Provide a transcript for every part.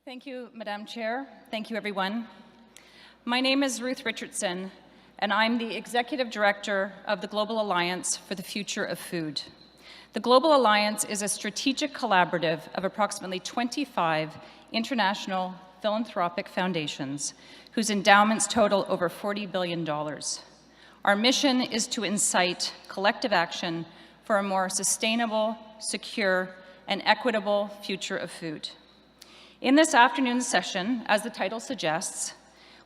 Thank you, Madam Chair. Thank you, everyone. My name is Ruth Richardson, and I'm the Executive Director of the Global Alliance for the Future of Food. The Global Alliance is a strategic collaborative of approximately 25 international philanthropic foundations whose endowments total over $40 billion. Our mission is to incite collective action for a more sustainable, secure, and equitable future of food. In this afternoon's session, as the title suggests,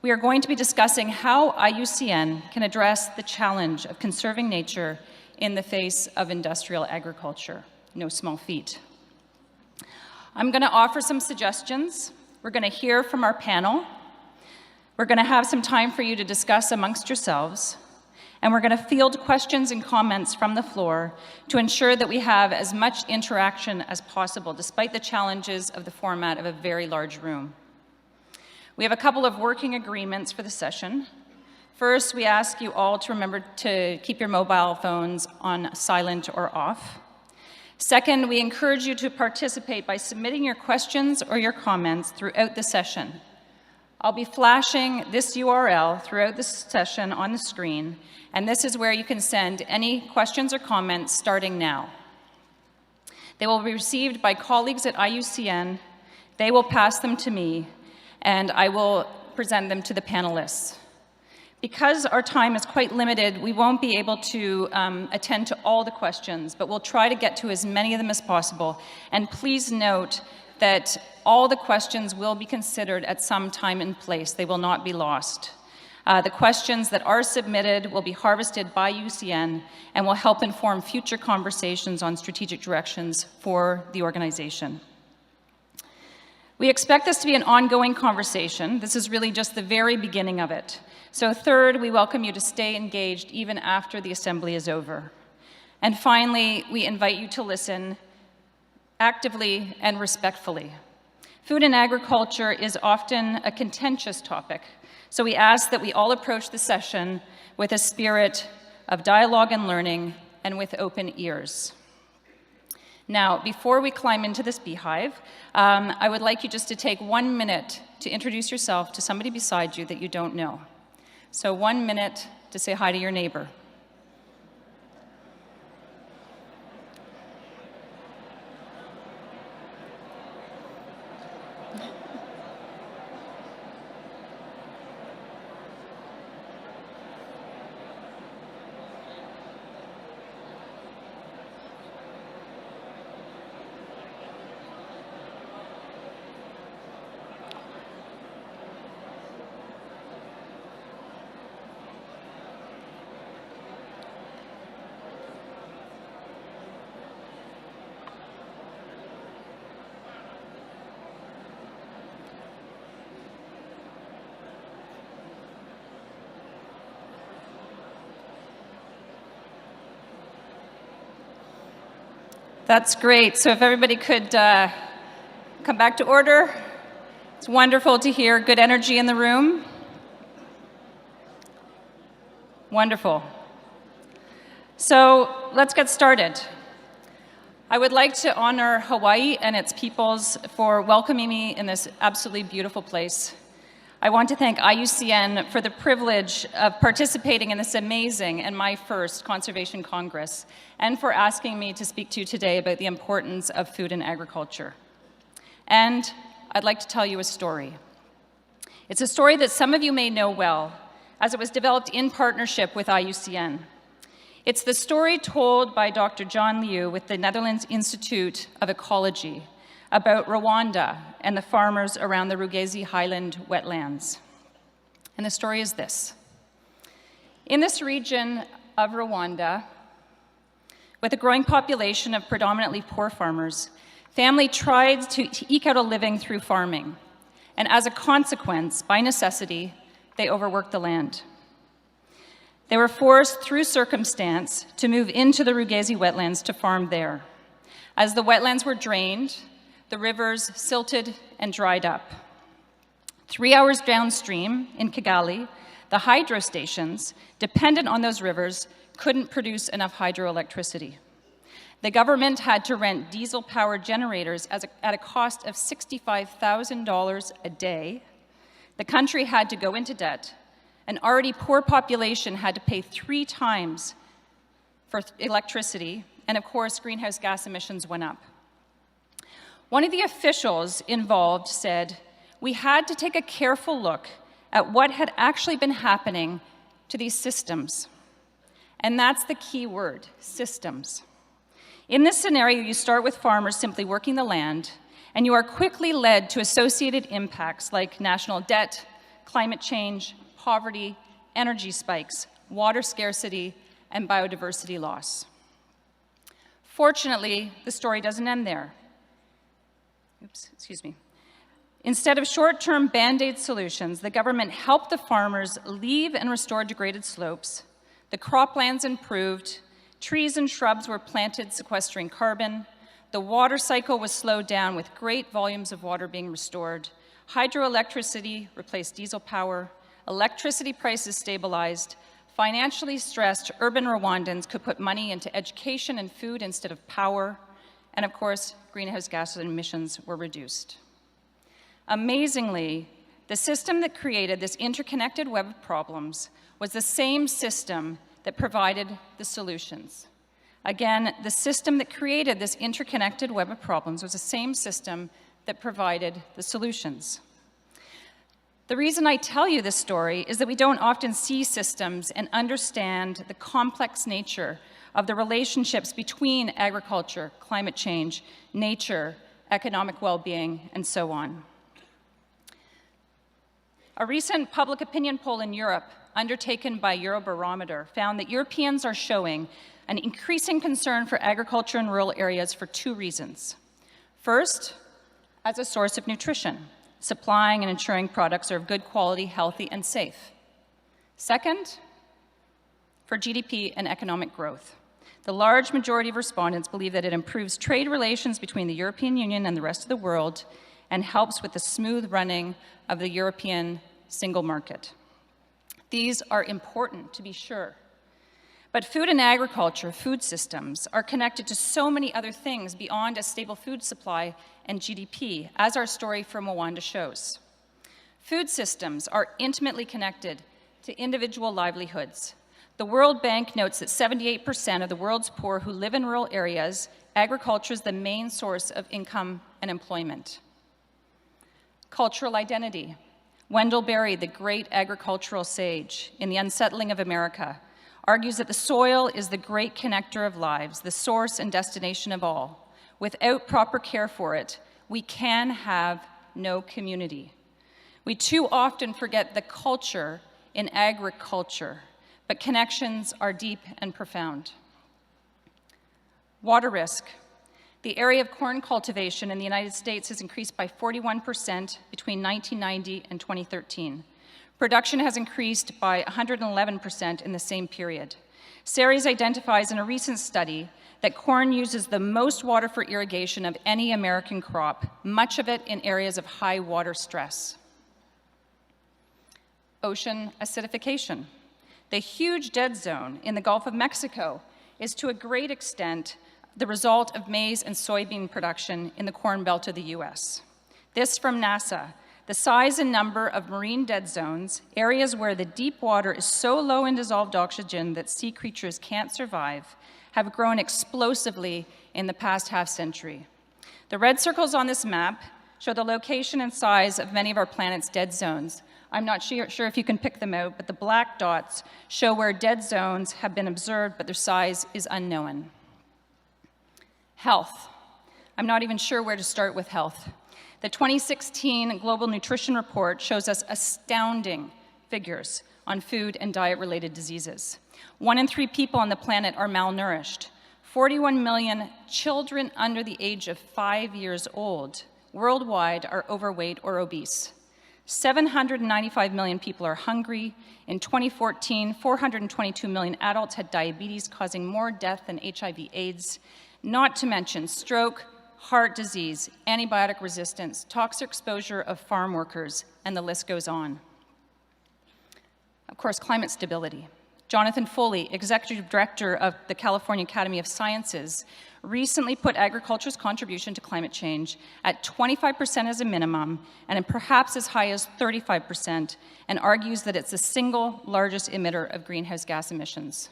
we are going to be discussing how IUCN can address the challenge of conserving nature in the face of industrial agriculture. No small feat. I'm going to offer some suggestions. We're going to hear from our panel. We're going to have some time for you to discuss amongst yourselves. And we're going to field questions and comments from the floor to ensure that we have as much interaction as possible, despite the challenges of the format of a very large room. We have a couple of working agreements for the session. First, we ask you all to remember to keep your mobile phones on silent or off. Second, we encourage you to participate by submitting your questions or your comments throughout the session. I'll be flashing this URL throughout the session on the screen, and this is where you can send any questions or comments starting now. They will be received by colleagues at IUCN, they will pass them to me, and I will present them to the panelists. Because our time is quite limited, we won't be able to attend to all the questions, but we'll try to get to as many of them as possible. And please note that all the questions will be considered at some time and place. They will not be lost. The questions that are submitted will be harvested by UCN and will help inform future conversations on strategic directions for the organization. We expect this to be an ongoing conversation. This is really just the very beginning of it. So third, we welcome you to stay engaged even after the assembly is over. And finally, we invite you to listen actively and respectfully. Food and agriculture is often a contentious topic, so we ask that we all approach the session with a spirit of dialogue and learning and with open ears. Now, before we climb into this beehive, I would like you just to take 1 minute to introduce yourself to somebody beside you that you don't know. So 1 minute to say hi to your neighbor. That's great. So if everybody could come back to order. It's wonderful to hear good energy in the room. Wonderful. So let's get started. I would like to honor Hawaii and its peoples for welcoming me in this absolutely beautiful place. I want to thank IUCN for the privilege of participating in this amazing and my first Conservation Congress, and for asking me to speak to you today about the importance of food and agriculture. And I'd like to tell you a story. It's a story that some of you may know well, as it was developed in partnership with IUCN. It's the story told by Dr. John Liu with the Netherlands Institute of Ecology about Rwanda and the farmers around the Rugazi Highland wetlands. And the story is this. In this region of Rwanda, with a growing population of predominantly poor farmers, family tried to eke out a living through farming. And as a consequence, by necessity, they overworked the land. They were forced through circumstance to move into the Rugazi wetlands to farm there. As the wetlands were drained, the rivers silted and dried up. 3 hours downstream in Kigali, the hydro stations dependent on those rivers couldn't produce enough hydroelectricity. The government had to rent diesel-powered generators at a cost of $65,000 a day. The country had to go into debt. An already poor population had to pay 3 times for electricity, and of course, greenhouse gas emissions went up. One of the officials involved said, "We had to take a careful look at what had actually been happening to these systems." And that's the key word, systems. In this scenario, you start with farmers simply working the land, and you are quickly led to associated impacts like national debt, climate change, poverty, energy spikes, water scarcity, and biodiversity loss. Fortunately, the story doesn't end there. Instead of short-term Band-Aid solutions, the government helped the farmers leave and restore degraded slopes. The croplands improved, trees and shrubs were planted sequestering carbon, the water cycle was slowed down with great volumes of water being restored, hydroelectricity replaced diesel power, electricity prices stabilized, financially stressed urban Rwandans could put money into education and food instead of power, and of course, greenhouse gas emissions were reduced. Amazingly, the system that created this interconnected web of problems was the same system that provided the solutions. Again, the system that created this interconnected web of problems was the same system that provided the solutions. The reason I tell you this story is that we don't often see systems and understand the complex nature of the relationships between agriculture, climate change, nature, economic well-being, and so on. A recent public opinion poll in Europe, undertaken by Eurobarometer, found that Europeans are showing an increasing concern for agriculture in rural areas for 2 reasons. First, as a source of nutrition, supplying and ensuring products are of good quality, healthy, and safe. Second, for GDP and economic growth. The large majority of respondents believe that it improves trade relations between the European Union and the rest of the world and helps with the smooth running of the European single market. These are important, to be sure. But food and agriculture, food systems, are connected to so many other things beyond a stable food supply and GDP, as our story from Rwanda shows. Food systems are intimately connected to individual livelihoods. The World Bank notes that 78% of the world's poor who live in rural areas, agriculture is the main source of income and employment. Cultural identity. Wendell Berry, the great agricultural sage in The Unsettling of America, argues that the soil is the great connector of lives, the source and destination of all. Without proper care for it, we can have no community. We too often forget the culture in agriculture, but connections are deep and profound. Water risk. The area of corn cultivation in the United States has increased by 41% between 1990 and 2013. Production has increased by 111% in the same period. Ceres identifies in a recent study that corn uses the most water for irrigation of any American crop, much of it in areas of high water stress. Ocean acidification. The huge dead zone in the Gulf of Mexico is to a great extent the result of maize and soybean production in the Corn Belt of the US. This from NASA. The size and number of marine dead zones, areas where the deep water is so low in dissolved oxygen that sea creatures can't survive, have grown explosively in the past half-century. The red circles on this map show the location and size of many of our planet's dead zones. I'm not sure if you can pick them out, but the black dots show where dead zones have been observed, but their size is unknown. Health. I'm not even sure where to start with health. The 2016 Global Nutrition Report shows us astounding figures on food and diet-related diseases. 1 in 3 people on the planet are malnourished. 41 million children under the age of 5 years old worldwide are overweight or obese. 795 million people are hungry. In 2014, 422 million adults had diabetes, causing more death than HIV/AIDS. Not to mention stroke, heart disease, antibiotic resistance, toxic exposure of farm workers, and the list goes on. Of course, climate stability. Jonathan Foley, Executive Director of the California Academy of Sciences, recently put agriculture's contribution to climate change at 25% as a minimum, and perhaps as high as 35%, and argues that it's the single largest emitter of greenhouse gas emissions.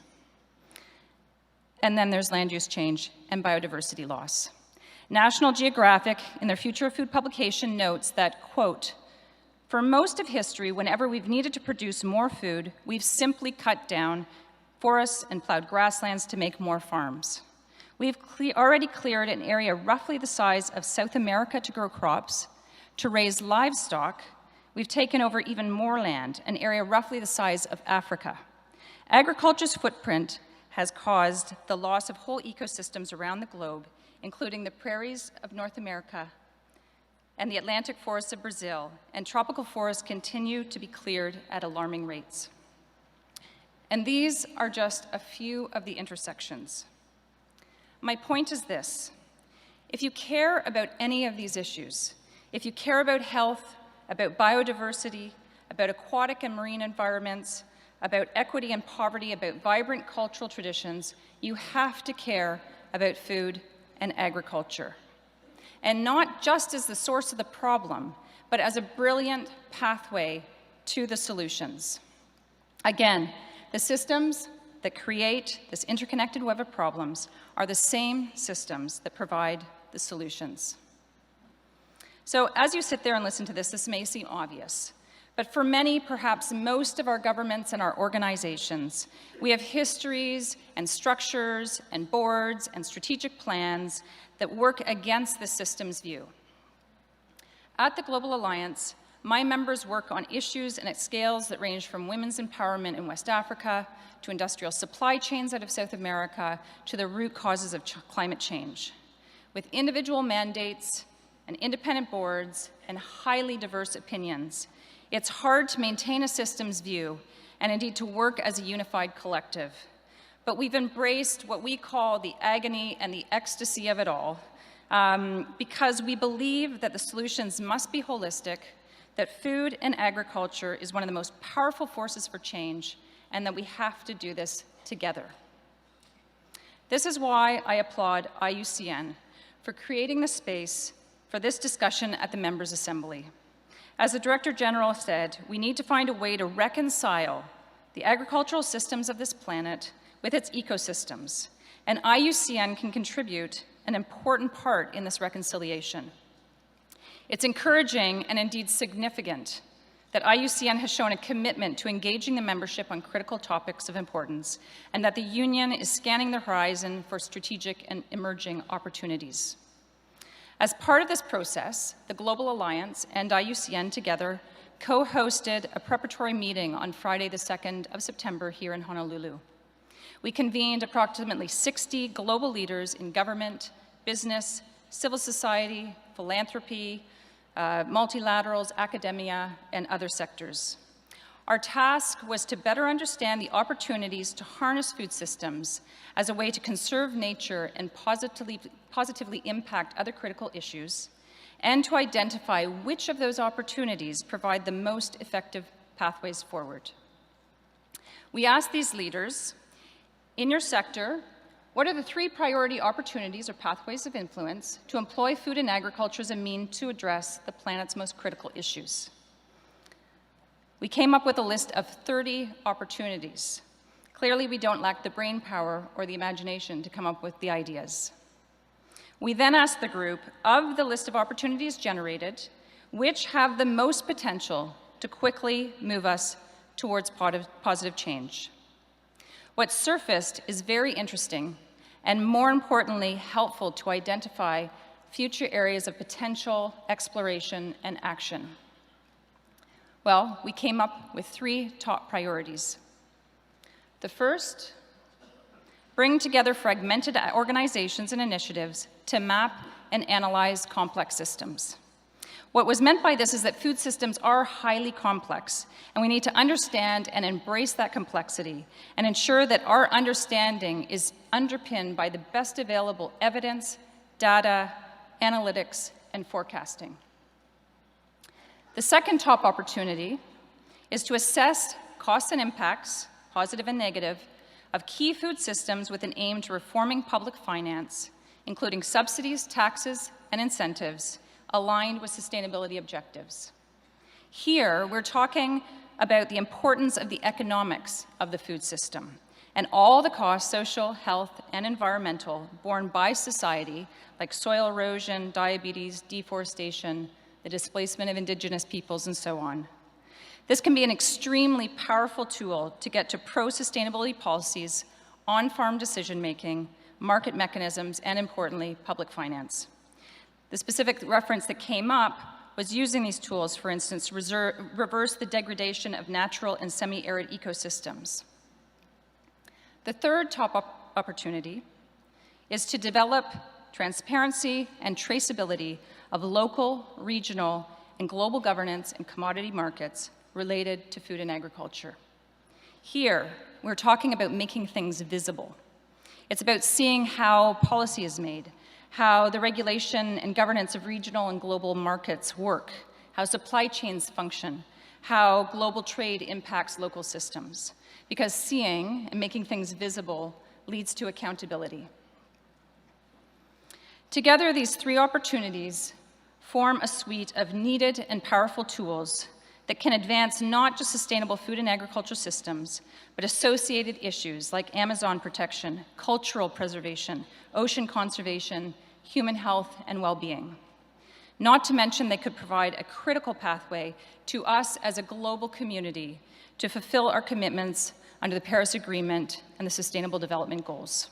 And then there's land use change and biodiversity loss. National Geographic, in their Future of Food publication, notes that, quote, "For most of history, whenever we've needed to produce more food, we've simply cut down forests and plowed grasslands to make more farms. We've already cleared an area roughly the size of South America to grow crops. To raise livestock, we've taken over even more land, an area roughly the size of Africa. Agriculture's footprint has caused the loss of whole ecosystems around the globe, including the prairies of North America and the Atlantic forests of Brazil, and tropical forests continue to be cleared at alarming rates." And these are just a few of the intersections. My point is this: if you care about any of these issues, if you care about health, about biodiversity, about aquatic and marine environments, about equity and poverty, about vibrant cultural traditions, you have to care about food and agriculture. And not just as the source of the problem, but as a brilliant pathway to the solutions. Again, the systems that create this interconnected web of problems are the same systems that provide the solutions. So as you sit there and listen to this may seem obvious, but for many, perhaps most of our governments and our organizations, we have histories and structures and boards and strategic plans that work against the system's view. At the Global Alliance, my members work on issues and at scales that range from women's empowerment in West Africa to industrial supply chains out of South America to the root causes of climate change, with individual mandates and independent boards and highly diverse opinions. It's hard to maintain a systems view and indeed to work as a unified collective. But we've embraced what we call the agony and the ecstasy of it all, because we believe that the solutions must be holistic, that food and agriculture is one of the most powerful forces for change, and that we have to do this together. This is why I applaud IUCN for creating the space for this discussion at the Members' Assembly. As the Director General said, we need to find a way to reconcile the agricultural systems of this planet with its ecosystems, and IUCN can contribute an important part in this reconciliation. It's encouraging and indeed significant that IUCN has shown a commitment to engaging the membership on critical topics of importance, and that the Union is scanning the horizon for strategic and emerging opportunities. As part of this process, the Global Alliance and IUCN together co-hosted a preparatory meeting on Friday, the 2nd of September here in Honolulu. We convened approximately 60 global leaders in government, business, civil society, philanthropy, multilaterals, academia, and other sectors. Our task was to better understand the opportunities to harness food systems as a way to conserve nature and positively impact other critical issues, and to identify which of those opportunities provide the most effective pathways forward. We asked these leaders, in your sector, what are the 3 priority opportunities or pathways of influence to employ food and agriculture as a means to address the planet's most critical issues? We came up with a list of 30 opportunities. Clearly, we don't lack the brain power or the imagination to come up with the ideas. We then asked the group, of the list of opportunities generated, which have the most potential to quickly move us towards positive change? What surfaced is very interesting and, more importantly, helpful to identify future areas of potential exploration and action. Well, we came up with 3 top priorities. The first, bring together fragmented organizations and initiatives to map and analyze complex systems. What was meant by this is that food systems are highly complex, and we need to understand and embrace that complexity and ensure that our understanding is underpinned by the best available evidence, data, analytics, and forecasting. The second top opportunity is to assess costs and impacts positive and negative, of key food systems with an aim to reforming public finance, including subsidies, taxes, and incentives aligned with sustainability objectives. Here, we're talking about the importance of the economics of the food system and all the costs, social, health, and environmental, borne by society, like soil erosion, diabetes, deforestation, the displacement of Indigenous peoples, and so on. This can be an extremely powerful tool to get to pro-sustainability policies, on-farm decision-making, market mechanisms, and importantly, public finance. The specific reference that came up was using these tools, for instance, to reverse the degradation of natural and semi-arid ecosystems. The third top opportunity is to develop transparency and traceability of local, regional, and global governance and commodity markets related to food and agriculture. Here, we're talking about making things visible. It's about seeing how policy is made, how the regulation and governance of regional and global markets work, how supply chains function, how global trade impacts local systems. Because seeing and making things visible leads to accountability. Together, these three opportunities form a suite of needed and powerful tools that can advance not just sustainable food and agriculture systems, but associated issues like Amazon protection, cultural preservation, ocean conservation, human health, and well-being. Not to mention they could provide a critical pathway to us as a global community to fulfill our commitments under the Paris Agreement and the Sustainable Development Goals.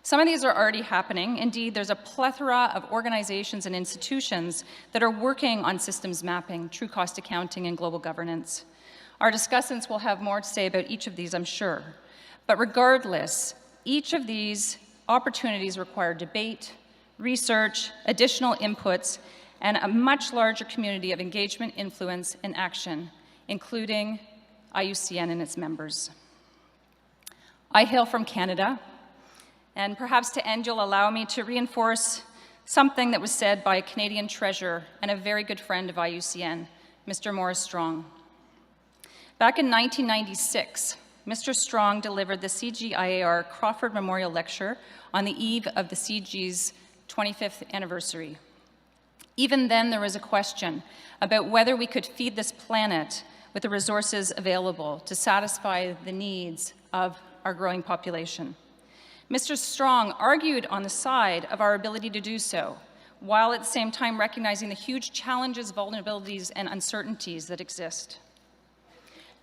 Some of these are already happening. Indeed, there's a plethora of organizations and institutions that are working on systems mapping, true cost accounting, and global governance. Our discussants will have more to say about each of these, I'm sure. But regardless, each of these opportunities require debate, research, additional inputs, and a much larger community of engagement, influence, and action, including IUCN and its members. I hail from Canada, and perhaps to end, you'll allow me to reinforce something that was said by a Canadian treasurer and a very good friend of IUCN, Mr. Morris Strong. Back in 1996, Mr. Strong delivered the CGIAR Crawford Memorial Lecture on the eve of the CG's 25th anniversary. Even then, there was a question about whether we could feed this planet with the resources available to satisfy the needs of our growing population. Mr. Strong argued on the side of our ability to do so, while at the same time recognizing the huge challenges, vulnerabilities, and uncertainties that exist.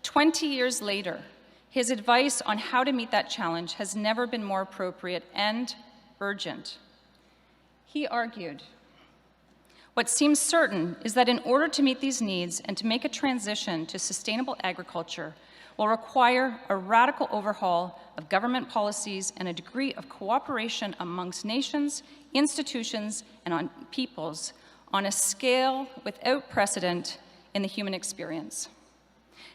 20 years later, his advice on how to meet that challenge has never been more appropriate and urgent. He argued, "What seems certain is that in order to meet these needs and to make a transition to sustainable agriculture will require a radical overhaul of government policies and a degree of cooperation amongst nations, institutions, and on peoples on a scale without precedent in the human experience.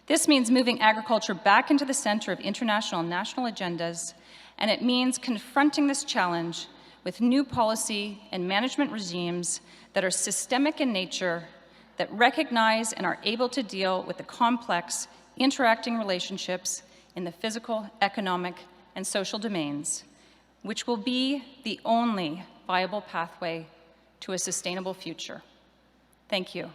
This means moving agriculture back into the center of international and national agendas, and it means confronting this challenge with new policy and management regimes that are systemic in nature, that recognize and are able to deal with the complex interacting relationships in the physical, economic, and social domains, which will be the only viable pathway to a sustainable future." Thank you.